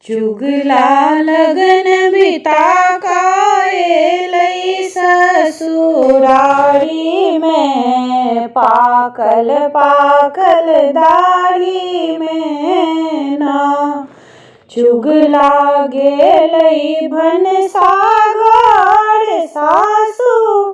चुगला लगन बिता काए लई ससुरारी में, पाकल पाकल दाढ़ी में ना। चुगला गेलई भनसाघर सासु,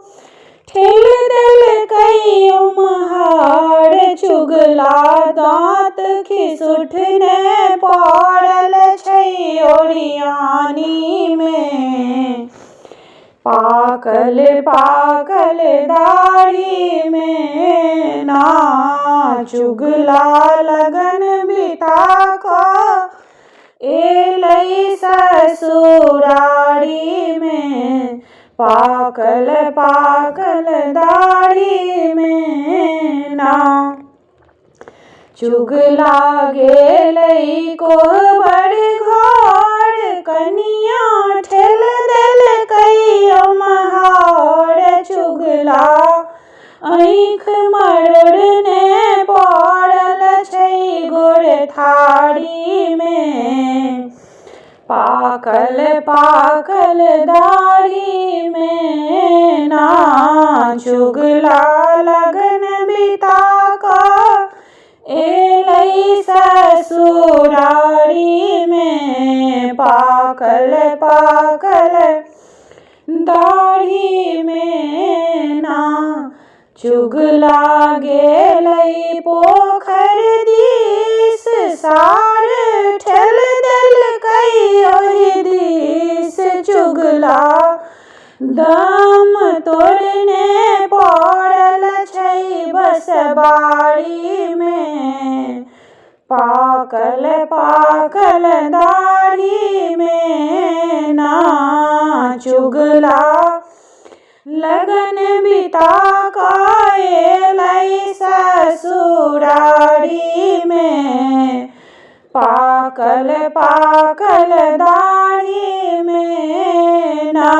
ठेल दल कई उमहाड़। चुगला दांत खिसुठने पड़ल छै ओढ़ियानी में, पाकल पाकल दाढ़ी में ना। चुगला लगन बिता का एलई ससुरारी में, पाकल पाकल दाढ़ी में ना। चुगला गेलई कोहबर घर, कनिया ठेल दल कई उमहाड़। चुगला आँख मरोड़ने पड़ल छै गोड़ थारी में, पाकल पाकल दाढ़ी में ना। चुगला लगन बिता का एलई ससुरारी में, पाकल पाकल दाढ़ी में ना। चुगला गेलई पोखर दिस, सार ठेल दल कई ओहि दिस। चुगला दम तोड़ने पड़ल छै बसबारी में, पाकल पाकल दाढ़ी में ना। चुगला लगन बिता का एलई ससुरारी में, पाकल पाकल दाढ़ी में ना।